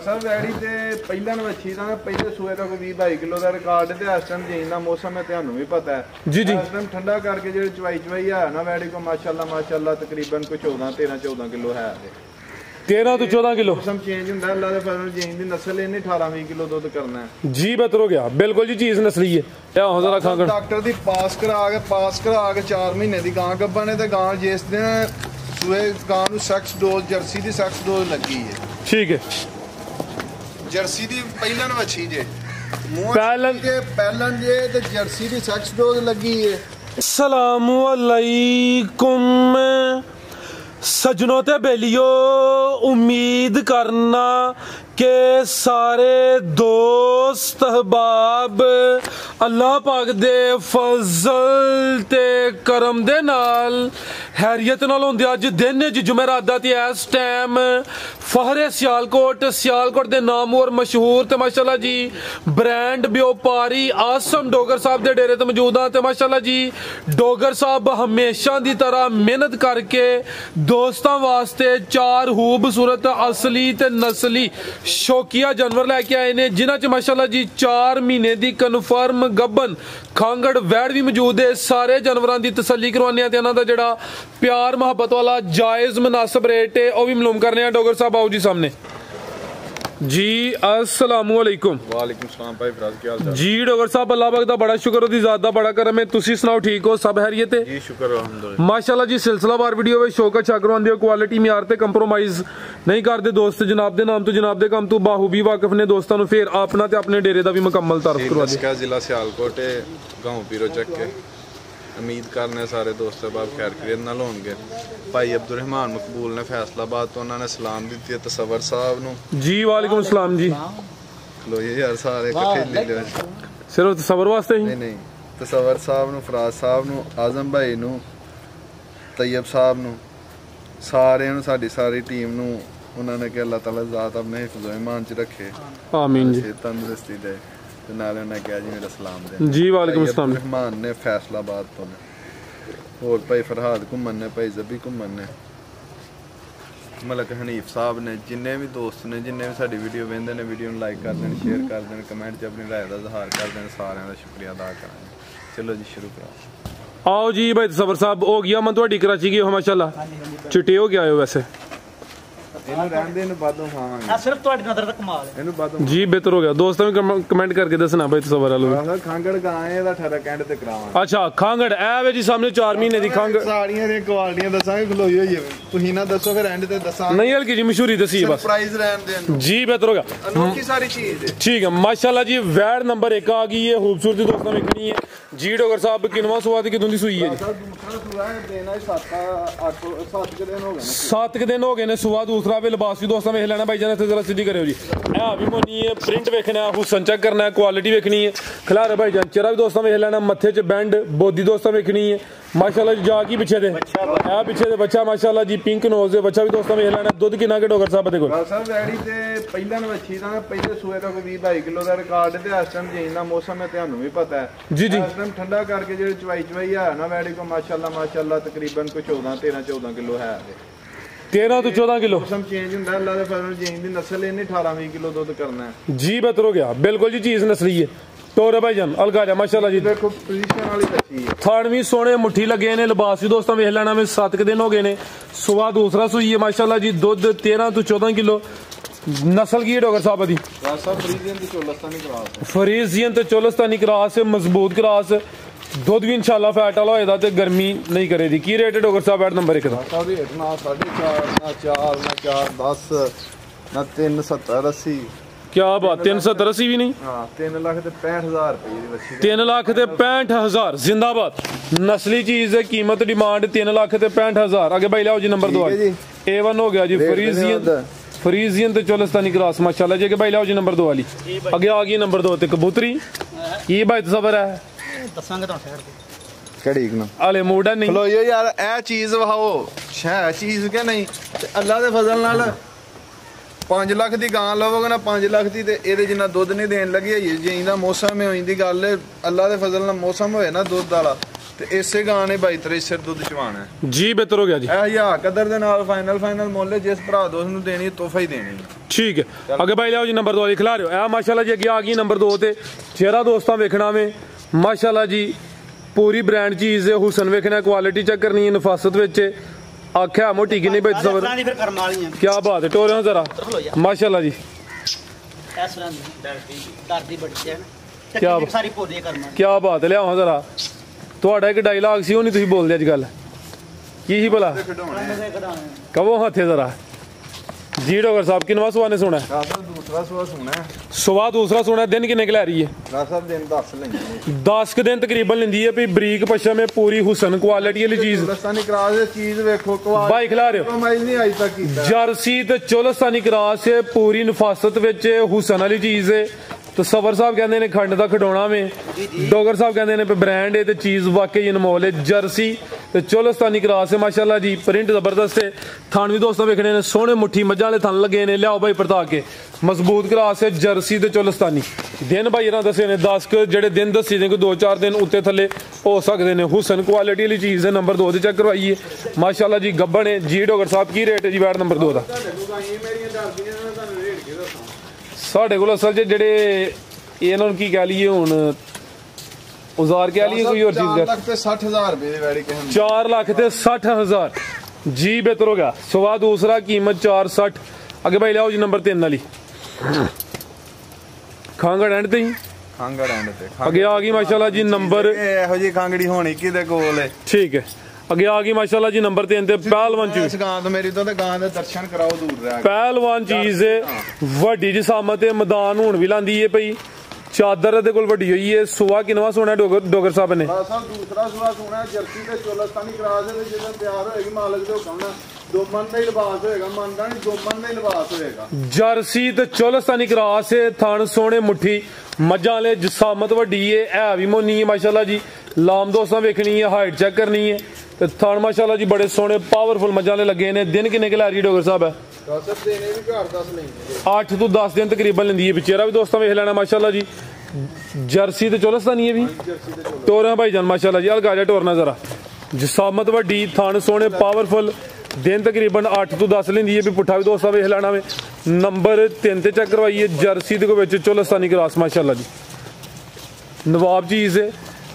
साहब वैड़ी ते पहला नवच्छी दा पहले सूए का कोई 20-22 किलो का रिकॉर्ड ते इस टाइम जीन दा मौसम है ਤੁਹਾਨੂੰ भी पता है जी जी इस टाइम ठंडा करके जो चवाई है ना वैड़ी को माशाल्लाह तकरीबन कोई 14-13-14 किलो है 13 तो 14 किलो मौसम चेंज ਹੁੰਦਾ ਅੱਲਾ ਦੇ ਫਜ਼ਲ ਜੀਨ ਦੀ ਨਸਲ ਇਹਨੇ 18-20 ਕਿਲੋ ਦੁੱਧ ਕਰਨਾ ਹੈ जी बेहतर हो गया बिल्कुल जी चीज नस्ली है ਆਹੋ ਜ਼ਰਾ ਖਾਂਗਣ ਡਾਕਟਰ ਦੀ ਪਾਸ ਕਰਾ ਕੇ 4 ਮਹੀਨੇ ਦੀ ਗਾਂ ਗੱਭਾ ਨੇ ਤੇ ਗਾਂ ਜਿਸ ਦਿਨ ਸੂਏ ਗਾਂ ਨੂੰ ਸੈਕਸ ਡੋਜ਼ ਜਰਸੀ ਦੀ ਸੈਕਸ ਡੋਜ਼ ਲੱਗੀ ਹੈ ठीक है ਜਰਸੀ ਦੀ ਪਹਿਲਾਂ ਵੱਛੀ ਜੇ ਪਹਿਲਨ ਜੇ ਤੇ ਜਰਸੀ ਦੀ ਸੈਕਸ ਡੋਜ਼ ਲੱਗੀ ਹੈ अस्सलामु अलैकुम सजनों ते बेलियो उम्मीद करना के सारे दोस्त अहबाब अल्लाह पाक दे फजल ते करम दे नाल हैरियत नाल होंदे अज दिन जुमेरात ते इस टाइम फहरे सियालकोट दे नामवर मशहूर ते माशाल्लाह जी ब्रांड व्यापारी आसम डोगर साहब दे डेरे ते मौजूद हां ते माशाल्लाह जी डोगर साहब हमेशा दी तरह मेहनत करके दोस्तां वास्ते 4 खूबसूरत असली ते नस्ली शौकिया जानवर लैके आए ने जिन्हां च माशाल्लाह जी 4 महीने दी कन्फर्म गब्बन खांगड़ वैड़ भी मौजूद है सारे जानवरां दी तसल्ली करवाने ते इन्हां दा जेड़ा प्यार मोहब्बत वाला जायज मुनासिब रेट है वो भी मालूम करने हैं डोगर साहब आओ जी सामने जी अस्सलामु अलैकुम वालेकुम सलाम भाई फराज क्या हाल चाल जी डोगर साहब अल्लाह पाक दा बड़ा शुक्र ओदी ज़ात दा बड़ा करम है तुसी सुनाओ ठीक हो सब खैरियत है जी शुक्र अल्हम्दुलिल्लाह माशाल्लाह जी सिलसिलावार वीडियो में शौक अच्छा करवांदे हो क्वालिटी म्यार ते कंप्रोमाइज नहीं करते दोस्त जनाब दे नाम तो जनाब दे काम तो बाहूबी वाकिफ ने दोस्तां नु फिर अपना ते अपने डेरे दा भी मुकम्मल तारफ करवा दे जिला सियालकोट गांव पीरो चक के उम्मीद करने सारे दोस्त बाब खैर खैरियत नाल होंगे भाई अब्दुल रहमान मकबूल ने फैसलाबाद तो उन्होंने सलाम दी थी तसव्वुर साहब नु जी वालेकुम सलाम जी लो ये यार सारे इकट्ठे ले लो सिर्फ तसव्वुर वास्ते ही नहीं तसव्वुर साहब नु फराज साहब नु आजम भाई नु तैयब साहब नु सारे नु साडी सारी टीम नु उन्होंने कि अल्लाह ताला ज़ात अपने हिफ्ज़ व ईमान च रखे आमीन जी तंदुरुस्ती दे नाले उन्हें कहा जी मेरा सलाम दे जी वालेकुम अस्सलाम रहमान ने फैसलाबाद तो ने और भाई फरहाद घुमन ने भाई जबी घुमन ने मलक हनीफ साहब ने जिन्ने भी दोस्त ने जिन्ने भी साडी वीडियो वेंदे ने वीडियो ਨੂੰ लाइक कर देन शेयर कर देन कमेंट च अपनी राय ਦਾ इजहार कर देन साਰਿਆਂ ਦਾ शुक्रिया अदा करांगे चलो जी शुरू करो आओ जी भाई तसव्वुर साहब हो गया मन ਤੁਹਾਡੀ कराची गए हो माशाल्लाह चिट्टे हो गया हो वैसे ਇਹਨੂੰ ਰਹਿਣ ਦੇ ਇਹਨੂੰ ਬਾਦੋਂ ਖਾਵਾਂਗੇ ਆ ਸਿਰਫ ਤੁਹਾਡੀ ਨਜ਼ਰ ਦਾ ਕਮਾਲ ਹੈ ਇਹਨੂੰ ਬਾਦੋਂ जी बेहतर हो गया दोस्तों ने कमेंट करके दसना भाई तसव्वुर वालों ਆਹ ਖਾਂਗੜ ਗਾਂ ਇਹਦਾ 18 ਕੈਂਡ ਤੇ ਕਰਾਵਾਂਗੇ अच्छा खांगड़ ए वे जी सामने 4 महीने दी खांगड़ ਸਾੜੀਆਂ ਦੀਆਂ ਕੁਆਲਟੀਆਂ ਦੱਸਾਂਗੇ ਖਲੋਈ ਹੋਈ ਹੈ ਤੁਸੀਂ ਨਾ ਦੱਸੋ ਫਿਰ ਐਂਡ ਤੇ ਦੱਸਾਂਗੇ नहीं हल्की जी मशहूरी दसी बस ਸਰਪ੍ਰਾਈਜ਼ ਰਹਿਣ ਦੇਣ जी बेहतर हो गया अनोखी सारी चीज है ठीक है माशाल्लाह जी वैड नंबर 1 आ गई है खूबसूरती दोस्तों देखनी है जी डोगर साहब किनवा सुवाद किदों दी सुई है जी दूसरा सुआ है देना 7 दिन हो गए 7 दिन हो गए ने सुवा दूसरा भी लिबास भी दोस्तों वेख लेना भाई जान जरा सीधी करो जी ए भी मोनी है प्रिंट वेखना है हुसन चेक करना है क्वालिटी वेखनी है खिलारे भाई जान चेहरा भी दोस्तों वेख लेना मत्थे च बैंड बोदी दोस्तों वेखनी है माशाल्लाह जी जा की पीछे दे ए पीछे दे बच्चा माशाल्लाह जी पिंक नोज दे बच्चा भी दोस्तों वेख लेना दुध किना के डोगर साहब देखो साहब वैड़ी ते ਪਹਿਲਾਂ ਵੱਛੀ ਦਾ ਪਹਿਲੇ ਸੂਏ ਦਾ ਕੋਈ 20-22 ਕਿਲੋ ਦਾ ਰਿਕਾਰਡ ਤੇ ਇਸ ਟਾਈਮ ਜੀਨ ਦਾ ਮੌਸਮ ਹੈ ਤੁਹਾਨੂੰ ਵੀ ਪਤਾ ਹੈ ਜੀ ਜੀ ਇਸ ਟਾਈਮ ਠੰਡਾ ਕਰਕੇ ਜਿਹੜੇ ਚਵਾਈ ਆ ਨਾ ਵੈੜੀ ਕੋ ਮਾਸ਼ਾਅੱਲਾ ਤਕਰੀਬਨ ਕੋਈ 14-13-14 ਕਿਲੋ ਹੈ 13 तो 14 किलो मौसम चेंज ਹੁੰਦਾ ਅੱਲਾ ਦੇ ਫਜ਼ਲ ਜੀਨ ਦੀ ਨਸਲ ਇਹਨੇ 18-20 ਕਿਲੋ ਦੁੱਧ ਕਰਨਾ ਹੈ जी बेहतर हो गया बिल्कुल जी चीज नस्ली है टोरे भाईजान अलगा जा माशाल्लाह जी देखो पोजीशन वाली अच्छी है थान भी सोने मुट्ठी लगे ने लिबास भी दोस्तों वेख लेना में 7 दिन हो गए ने सुबह दूसरा सुई है माशाल्लाह जी दूध 13 तो 14 किलो नस्ल की है डोगर साहब दी फ्रीजियन ते चोलस्तानी क्रॉस फरीजियन ते चोलस्तानी क्रॉस मजबूत क्रॉस दुध भी इंशाल्लाह फैट वाला होएगा ते गर्मी नहीं करेगी की रेट है डोगर साहब नंबर 1 दा साहब रेट ना 4.5 ना 4 ना 4 10 ना 370 80 क्या बात 370 80 भी नहीं हां 3,65,000 रुपए दी वछी 3 लाख ते 65,000 जिंदाबाद नस्ली चीज है कीमत डिमांड 3 लाख ते 65,000 आगे भाई लाओ जी नंबर 2 A1 हो गया जी फरीजियन ते चोलस्तानी क्रॉस माशाल्लाह जी के भाई लाओ जी नंबर 2 वाली आगे आ गई नंबर 2 ते कबूतरी ये भाई तसव्वुर है ਦੱਸਾਂਗੇ ਤੁਹਾਨੂੰ ਠਹਿਰ ਕੇ ਕਿਹੜੀ ਨਾ ਆਲੇ ਮੂਡਾ ਨਹੀਂ ਖਲੋ ਯਾਰ ਇਹ ਚੀਜ਼ ਵਹਾਓ ਹੈ ਚੀਜ਼ ਕਿ ਨਹੀਂ ਤੇ ਅੱਲਾ ਦੇ ਫਜ਼ਲ ਨਾਲ 5 ਲੱਖ ਦੀ ਗਾਂ ਲਵੋਗੇ ਨਾ 5 ਲੱਖ ਦੀ ਤੇ ਇਹਦੇ ਜਿੰਨਾ ਦੁੱਧ ਨਹੀਂ ਦੇਣ ਲੱਗੀ ਜੇ ਇਹਦਾ ਮੌਸਮ ਹੈ ਹੋਈਂਦੀ ਗੱਲ ਅੱਲਾ ਦੇ ਫਜ਼ਲ ਨਾਲ ਮੌਸਮ ਹੋਏ ਨਾ ਦੁੱਧ ਵਾਲਾ ਤੇ ਇਸੇ ਗਾਂ ਨੇ 22-23 ਸਿਰ ਦੁੱਧ ਚਵਾਣਾ ਹੈ ਜੀ। ਬਿਹਤਰ ਹੋ ਗਿਆ ਜੀ। ਇਹ 1000 ਕਦਰ ਦੇ ਨਾਲ ਫਾਈਨਲ ਮੁੱਲ ਜਿਸ ਭਰਾ ਦੋਸਤ ਨੂੰ ਦੇਣੀ ਤੋਹਫਾ ਹੀ ਦੇਣੀ। ਠੀਕ ਹੈ, ਅੱਗੇ ਬਾਈ ਲਿਆਓ ਜੀ ਨੰਬਰ 2 ਵਾਲੀ ਖਿਲਾ ਰਿਓ। ਇਹ ਮਾਸ਼ਾਅੱਲਾ ਜੀ ਅੱਗੇ ਆ ਗਈ ਨੰਬਰ 2 ਤੇ ਚਿਹਰਾ ਦੋਸਤਾਂ ਵੇਖਣਾ ਵੇ ਮਾਸ਼ਾਅੱਲਾ ਜੀ पूरी ब्रांड चीज है। हुसन वेखना, क्वालिटी चेक करनी है, नफासत विच आख्या मोटी की नहीं बेच सबर। क्या बात है, टोरे हो जरा माशाल्लाह जी। क्या बात है, लियाओ जरा ਤੁਹਾਡਾ ਇੱਕ ਡਾਇਲੌਗ ਸੀ ਉਹ ਨਹੀਂ ਤੁਸੀਂ ਬੋਲਦੇ ਅੱਜ ਕੱਲ ਕੀ ਸੀ ਭਲਾ ਕਹੋ ਹੱਥੇ ਜ਼ਰਾ जी। डॉक्टर साहब किनवा सुहा ने सुना है? दूसरा सुहा सुना है। सुहा दूसरा सुना है। दिन किन्ने क लै रही है? दिन 10 क दिन तकरीबन लेंदी है। बरीक पशम है, पूरी हुसन क्वालिटी वाली चीज वेखो भाई खिला रहे हो। जर्सी ते चोलस्तानी क्रॉस है, पूरी नफासत विच हुसन वाली चीज है। तो सबर साहब कहते हैं खंड का खिडौना में, डॉगर साहब कहते हैं ब्रांड है तो चीज वाकई अनमोल है। जर्सी तो चोलस्तानी क्रॉस है माशाल्लाह जी। प्रिंट जबरदस्त है। थान भी दोस्तों वेखने ने सोहने मुट्ठी मज्जां वाले थन लगे ने। लियाओ भाई परता के मजबूत क्रॉस है जर्सी तो चोलस्तानी। दिन भाई इन्हां दसे ने 10 जेडे दिन दसी ने कोई 2-4 दिन उत्ते थले हो सकते हैं। हुसन क्वालिटी वाली चीज है। नंबर 2 से चेक करवाइए माशाल्लाह जी। गब्बन है जी। डॉगर साहब की रेट है जी बैट नंबर 2 का? साढ़े को असल च जेडे इन्हां की कह लीए हुण औजार कह लीए कोई और चीज 4,60,000 रुपए 4,60,000 जी। बेहतर हो गया। सवा दूसरा कीमत 4,60। अगे भाई लियाओ जी नंबर 3 वाली खांगड़ एंड ते खांगड़ एंड ते अगे आ गई माशाल्लाह जी नंबर ਇਹੋ ਜੀ ਖਾਂਗੜੀ ਹੋਣੀ ਕਿਹਦੇ ਕੋਲ ਹੈ। ठीक है, अगे आ गई माशाल्लाह जी नंबर 3 ते पहलवान चीज। गां तो मेरी तो गां दे दर्शन कराओ दूर रह। पहलवान चीज है वड्डी जिसामत है। मैदान हुण भी लांदी है पई। चादर दे कोल वड्डी होई है। सुहा किनवा सोना डोगर साहब ने? दूसरा सुहा सोना जर्सी ते चोलस्तानी क्रॉस है। जिद्दां तैयार होएगी मालक दे हुकम नाल 2 मन दा ही लिबास होएगा। मनदा नहीं 2 मन दा ही लिबास होएगा। जर्सी ते चोलस्तानी क्रॉस है। थान सोने मुट्ठी मज्जां वाले जिसामत वड्डी है भी मोनी है माशाल्लाह जी। लाम दोस्तां वेखनी है, हाइट चेक करनी है ते थान माशाल्लाह जी बड़े सोने पावरफुल मज्जां वाले लगे ने। दिन किन्ने के लै रही डोगर साहब है? 8 तो 10 दिन तकरीबन लेंदी है। चेहरा भी दोस्तों वेख लेना माशाल्लाह जी। जर्सी ते चोलस्तानी है भी टोरा भाई जान माशाल्लाह जी। हल्का जा टोरना जरा जिसामत वड्डी थान सोने पावरफुल। दिन तकरीबन 8 तो 10 लेंदी है भी पुट्ठा भी दोस्तों वेख लेना में। नंबर 3 ते चेक करवाइए जर्सी दे चोलस्तानी क्रॉस माशाल्लाह जी। नवाब चीज है।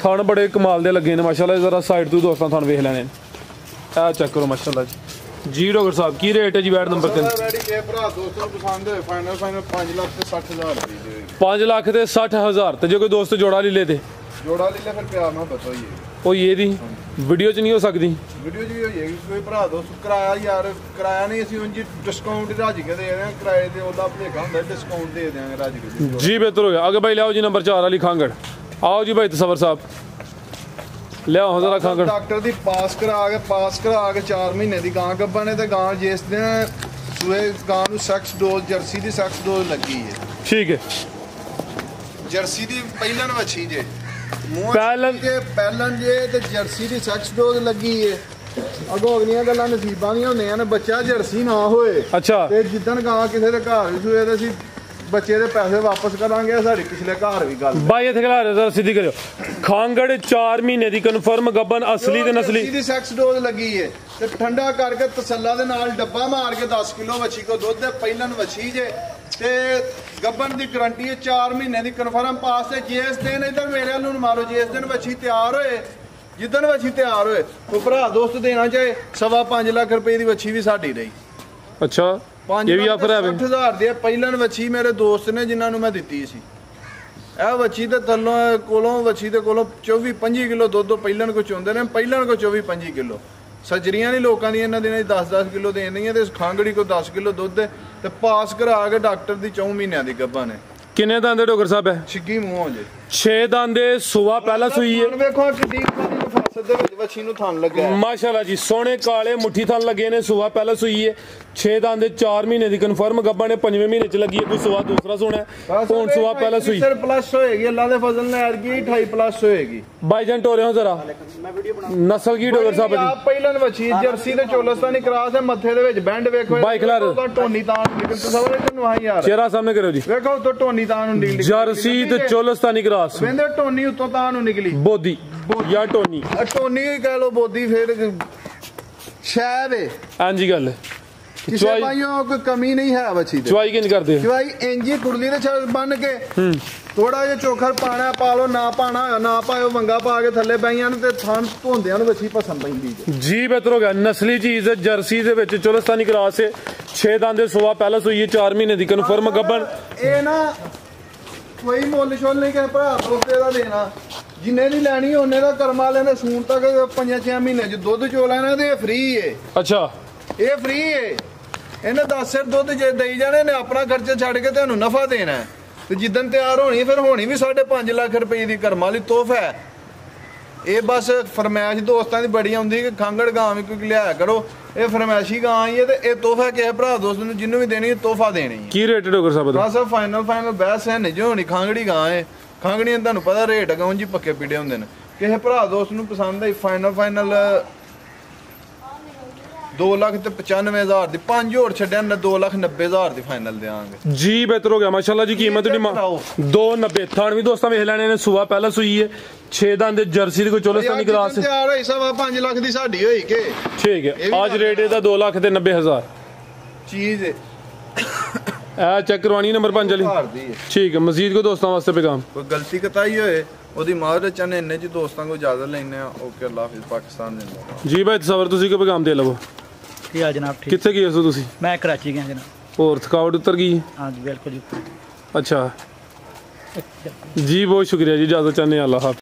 थान बड़े कमाल दे लगे ने माशाल्लाह। जरा साइड तो दोस्तों थान वेख लेने चेक करो माशाल्लाह जी। जी डॉक्टर साहब की रेट है जी बैट नंबर 3? 5,60,000 तो जो कोई दोस्त जोड़ा ले लेते फिर प्यार ना बताइए ਉਹ ਇਹ ਦੀ ਵੀਡੀਓ 'ਚ ਨਹੀਂ ਹੋ ਸਕਦੀ। ਵੀਡੀਓ 'ਚ ਵੀ ਹੋਏਗੀ। ਕੋਈ ਭਰਾ ਦੋਸਤ ਕਿਰਾਇਆ ਯਾਰ ਕਿਰਾਇਆ ਨਹੀਂ ਅਸੀਂ ਉਂਝ ਡਿਸਕਾਊਂਟ ਰਾਜ ਕੇ ਦੇ ਰਹੇ ਹਾਂ। ਕਿਰਾਏ ਦੇ ਉਹਦਾ ਭਲੇਖਾ ਹੁੰਦਾ ਡਿਸਕਾਊਂਟ ਦੇ ਦਿਆਂਗੇ ਰਾਜ ਕੇ जी। बेहतर हो गया। आगे भाई लियाओ जी नंबर 4 वाली खांगड़। आओ जी भाई तसवर साहब लियाओ जरा खांगड़। डॉक्टर दी पास करा के 4 महीने दी गां ਗੱਭਣ ਨੇ ਤੇ ਗਾਂ ਜਿਸ ਦਿਨ ਸੂਏ ਗਾਂ ਨੂੰ ਸੈਕਸ ਡੋਜ਼ ਜਰਸੀ ਦੀ ਸੈਕਸ ਡੋਜ਼ ਲੱਗੀ ਹੈ। ठीक है, ਜਰਸੀ ਦੀ ਪਹਿਲਣ ਵੱਛੀ ਜੇ ਪਹਿਲਣ ਜੇ ਤੇ ਜਰਸੀ ਦੀ ਸੈਕਸ ਡੋਜ਼ ਲੱਗੀ ਹੈ। ਅੱਗੋਂ ਅਗਲੀਆਂ ਗੱਲਾਂ ਨਸੀਬਾਂ ਦੀਆਂ ਹੁੰਦੀਆਂ ਨੇ। ਬੱਚਾ ਜਰਸੀ ਨਾ ਹੋਏ अच्छा ਤੇ ਜਿੱਦਣ ਗਾਂ ਕਿਸੇ ਦੇ ਘਰ ਵੀ ਸੂਏ ਤੇ ਅਸੀਂ ਬੱਚੇ ਦੇ ਪੈਸੇ ਵਾਪਸ ਕਰਾਂਗੇ। ਸਾਡੀ ਪਿਛਲੇ ਘਰ ਵੀ ਗੱਲ भाई इत्थे खिला रहे जरा सीधी करियो। खांगड़ 4 महीने दी कन्फर्म गब्बन असली ते नस्ली ਦੀ ਸੈਕਸ ਡੋਜ਼ ਲੱਗੀ ਹੈ ਤੇ ਠੰਡਾ ਕਰਕੇ ਤਸੱਲਾ ਦੇ ਨਾਲ ਡੱਬਾ ਮਾਰ ਕੇ 10 ਕਿਲੋ ਵੱਛੀ ਕੋ ਦੁੱਧ ਦੇ ਪਹਿਲਣ ਵੱਛੀ ਜੇ ਤੇ ਗੱਬਨ ਦੀ ਗਰੰਟੀ ਹੈ 4 ਮਹੀਨੇ ਦੀ ਕਨਫਰਮ ਪਾਸ ਤੇ ਜਿਸ ਦਿਨ ਇਧਰ ਮੇਰੇ ਵੱਲ ਨੂੰ ਮਾਰੋ ਜਿਸ ਦਿਨ ਵੱਛੀ ਤਿਆਰ ਹੋਏ ਜਿੱਦਣ ਵੱਛੀ ਤਿਆਰ ਹੋਏ ਉਹ ਭਰਾ ਦੋਸਤ ਦੇਣਾ ਚਾਹੇ 5.5 ਲੱਖ ਰੁਪਏ ਦੀ ਵੱਛੀ ਵੀ ਸਾਡੀ ਰਹੀ। अच्छा ये भी ऑफर है 60,000 ਦੀ ਪਹਿਲਣ ਵੱਛੀ ਮੇਰੇ ਦੋਸਤ ਨੇ ਜਿਨ੍ਹਾਂ ਨੂੰ ਮੈਂ ਦਿੱਤੀ ਸੀ। ਇਹ ਵੱਛੀ ਦੇ ਥੱਲੋਂ ਕੋਲੋਂ ਵੱਛੀ ਦੇ ਕੋਲੋਂ 24-25 ਕਿਲੋ ਦੁੱਧ ਪਹਿਲਣ ਕੋ ਚੋਂਦੇ ਨੇ। ਪਹਿਲਣ ਕੋ 24-25 ਕਿਲੋ ਸਜਰੀਆਂ ਨਹੀਂ ਲੋਕਾਂ ਦੀਆਂ ਇਹਨਾਂ ਦਿਨਾਂ 10-10 ਕਿਲੋ ਦੇਣੀਆਂ ਤੇ ਖਾਂਗੜੀ ਕੋ 10 ਕਿਲੋ ਦੁੱਧ ਤੇ ਪਾਸ ਕਰਾ ਕੇ ਡਾਕਟਰ ਦੀ 4 ਮਹੀਨਿਆਂ ਦੀ ਗੱਭਾ ਨੇ। किन्ने दांदे डॉक्टर साहब है? ਛਿੱਗੀ ਮੂੰਹ ਜੇ 6 दांदे। सुहा पहला सुई है। ਵੇਖੋ ਕਿੱਡੀ ਫਾਸਤ ਦੇ ਵਿੱਚ ਵੱਛੀ ਨੂੰ ਥਣ ਲੱਗਾ माशाल्लाह जी। सोने काले मुट्ठी थन लगे ने। सुहा पहला सुई है। 6 दांदे 4 महीने ਦੀ ਕਨਫਰਮ ਗੱਭਾ ਨੇ। 5ਵੇਂ ਮਹੀਨੇ ਚ ਲੱਗੀ ਹੈ। ਕੋਈ ਸੁਹਾ ਦੂਸਰਾ ਸੋਣਾ ਹੈ। ਹੁਣ ਸੁਹਾ ਪਹਿਲਾ ਸੁਈ ਸਿਰ ਪਲੱਸ ਹੋਏਗੀ ਅੱਲਾ ਦੇ ਫਜ਼ਲ ਨਾਲ ਐਰਗੀ 28 ਪਲੱਸ ਹੋਏਗੀ। भाईजान टोरे हो जरा नस्ल की डॉक्टर साहब ਆ ਪਹਿਲਣ ਵੱਛੀ ਜਰਸੀ ਤੇ ਚੋਲਸਤਾਨੀ ਕਰਾਸ ਹੈ। ਮੱਥੇ ਦੇ ਵਿੱਚ ਬੈਂਡ ਵੇਖੋ ਬਾਈ ਖਿਲਾ ਉਹਦਾ ਟੋਨੀ ਤਾਂ ਨਿਕਲ ਤਸਵਰ ਤੁਹਾਨੂੰ ਆ ਯਾਰ चेहरा सामने करो जी। ਵੇਖੋ ਉਤੋਂ ਟੋਨੀ ਤਾਂ ਨੂੰ ਨਿਕਲੀ जर्सी ते चोलस्तानी क्रॉस ਵੇਂਦੇ ਟੋਨੀ ਉਤੋਂ ਤਾਂ ਨੂੰ ਨਿਕਲੀ। बोदी ਜਾਂ ਟੋਨੀ ਟੋਨੀ ਹੀ ਕਹਿ ਲੋ ਬੋਦੀ ਫਿਰ ਸ਼ਾਇਦ ਹਾਂਜੀ ਗੱਲ ਹੈ। ਕਿਸੇ ਚੁਆਈ ਭਾਈਓ ਕੋਈ ਕਮੀ ਨਹੀਂ ਹੈ ਬੱਚੀ ਦੇ। ਚੁਆਈ ਕਿੰਜ ਕਰਦੇ ਹੋ? ਚੁਆਈ ਇੰਜੀ ਕੁਰਲੀ ਦੇ ਛੱਡ ਬੰਨ ਕੇ ਥੋੜਾ ਜਿਹਾ ਚੋਖਰ ਪਾਣਾ ਪਾ ਲੋ, ਨਾ ਪਾਣਾ ਹੋਇਆ ਨਾ ਪਾਇਓ, ਵੰਗਾ ਪਾ ਕੇ ਥੱਲੇ ਬਈਆਂ ਨੂੰ ਤੇ ਥਣ ਧੋਂਦਿਆਂ ਨੂੰ ਬੱਚੀ ਪਸੰਦ ਪੈਂਦੀ ਜੀ। ਬਿਹਤਰ ਹੋ ਗਿਆ। ਨਸਲੀ ਚੀਜ਼ ਜਰਸੀ ਦੇ ਵਿੱਚ ਚੋਲਸਤਾਨੀ ਕਰਾਸ ਹੈ। 6 ਦੰਦ ਦੇ ਸੁਆ ਪਹਿਲਾਂ ਸੂਈ 4 ਮਹੀਨੇ ਦੀ ਕਨਫਰਮ ਗੱਬਣ। ਇਹ ਨਾ ਕੋਈ ਮੁੱਲ ਛੋਲ ਨਹੀਂ ਕਿ ਭਰਾ ਦੋਸਤੇ ਦਾ ਦੇਣਾ, ਜਿੰਨੇ ਦੀ ਲੈਣੀ ਉਹਨੇ ਦਾ ਕਰਮ ਵਾਲੇ ਨੇ ਸੂਣ ਤੱਕ 5-6 ਮਹੀਨੇ ਚ ਦੁੱਧ ਚੋ ਲੈਣਾ ਤੇ ਫ੍ਰੀ ਏ। ਅੱਛਾ ਇਹ ਫ੍ਰੀ ਏ। ਇਹਨੇ 10 ਸਿਰ ਦੁੱਧ ਜੇ ਦੇਈ ਜਾਣੇ ਨੇ, ਆਪਣਾ ਖਰਚਾ ਛੱਡ ਕੇ ਤੁਹਾਨੂੰ ਨਫਾ ਦੇਣਾ ਹੈ। ਤੇ ਜਿੱਦਣ ਤਿਆਰ ਹੋਣੀ ਫਿਰ ਹੋਣੀ ਵੀ 5.5 ਲੱਖ ਰੁਪਏ ਦੀ ਕਰਮ ਵਾਲੀ ਤੋਹਫਾ ਹੈ। ਇਹ ਬਸ ਫਰਮਾਇਸ਼ ਦੋਸਤਾਂ ਦੀ ਬੜੀ ਆਉਂਦੀ ਕਿ ਖਾਂਗੜ ਗਾਂ ਵੀ ਕੋਈ ਲਿਆਇਆ ਕਰੋ। ਇਹ ਫਰਮਾਇਸ਼ੀ ਗਾਂ ਆਈ ਹੈ ਤੇ ਇਹ ਤੋਹਫਾ ਕਿਸੇ ਭਰਾ ਦੋਸਤ ਨੂੰ ਜਿਹਨੂੰ ਵੀ ਦੇਣੀ ਤੋਹਫਾ ਦੇਣੀ ਹੈ। ਕੀ ਰੇਟ ਡੋਗਰ ਸਾਹਿਬ ਦਾ? ਬਸ ਫਾਈਨਲ ਬੈਸ ਹੈ ਨਹੀਂ ਜੋ ਹੋਣੀ ਖਾਂਗੜੀ ਗਾਂ ਹੈ। ਖਾਂਗੜੀਆਂ ਤੁਹਾਨੂੰ ਪਤਾ ਰੇਟ ਅਗਾਉਂ ਜੀ ਪੱਕੇ ਪੀੜੇ ਹੁੰਦੇ ਨੇ। ਕਿਸੇ ਭਰਾ ਦੋਸਤ ਨੂੰ ਪਸੰਦ ਆਈ ਫਾਈਨਲ 2,95,000 ਦੀ 5 ਹੋਰ ਛੱਡਿਆ 2,90,000 ਦੀ ਫਾਈਨਲ ਦੇਵਾਂਗੇ ਜੀ। ਬਿਹਤਰ ਹੋ ਗਿਆ ਮਾਸ਼ਾਅੱਲਾ ਜੀ। ਕੀਮਤ ਦੀ 290 ਥਣ ਵੀ ਦੋਸਤਾਂ ਵੇਖ ਲੈਣੇ ਨੇ। ਸੁਆ ਪਹਿਲਾਂ ਸੂਈ ਹੈ। 6 ਦੰਦ ਜਰਸੀ ਦੀ ਕੋਈ ਚੋਲਸਤਾਨੀ ਕਰਾਸ ਤਿਆਰ ਹੋਈ 5 ਲੱਖ ਦੀ ਸਾਡੀ ਹੋਈ ਕਿ ਠੀਕ ਹੈ। ਅੱਜ ਰੇਟ ਇਹਦਾ 2,90,000 ਚੀਜ਼ ਹੈ। ਇਹ ਚੈੱਕ ਕਰਵਾਣੀ ਨੰਬਰ 5 ਵਾਲੀ ਠੀਕ ਹੈ। ਮਜ਼ੀਦ ਕੋ ਦੋਸਤਾਂ ਵਾਸਤੇ ਪੈਗਾਮ ਕੋਈ ਗਲਤੀ ਕਤਾਈ ਹੋਏ ਉਹਦੀ ਮਾਰ ਚਾਹਨੇ ਇੰਨੇ ਚ ਦੋਸਤਾਂ ਕੋ ਇਜਾਜ਼ਤ ਲੈਣੇ ਆ। ਓਕੇ ਅੱਲਾਹ ਹਾਫਿਜ਼ ਪਾਕਿਸਤਾਨ ਜਿੰਦਾਬਾਦ ਜੀ। ਭਾਈ ਤਸਵਰ ਤੁਸੀਂ ਕੋ ਪੈਗਾਮ ਦੇ ਲਵੋ। ਕੀ ਹਾਲ ਜਨਾਬ? ਠੀਕ। ਕਿੱਥੇ ਗਏ ਸੋ ਤੁਸੀਂ? ਮੈਂ ਕਰਾਚੀ ਗਿਆ ਜਨਾਬ। ਹੋਰ ਥਕਾਵਟ ਉਤਰ ਗਈ? ਹਾਂਜੀ ਬਿਲਕੁਲ ਜੀ। ਅੱਛਾ ਜੀ। ਬਹੁਤ ਸ਼ੁਕਰੀਆ ਜੀ। ਇਜਾਜ਼ਤ ਚਾਹਨੇ ਅੱਲਾਹ ਹਾਫਿਜ਼।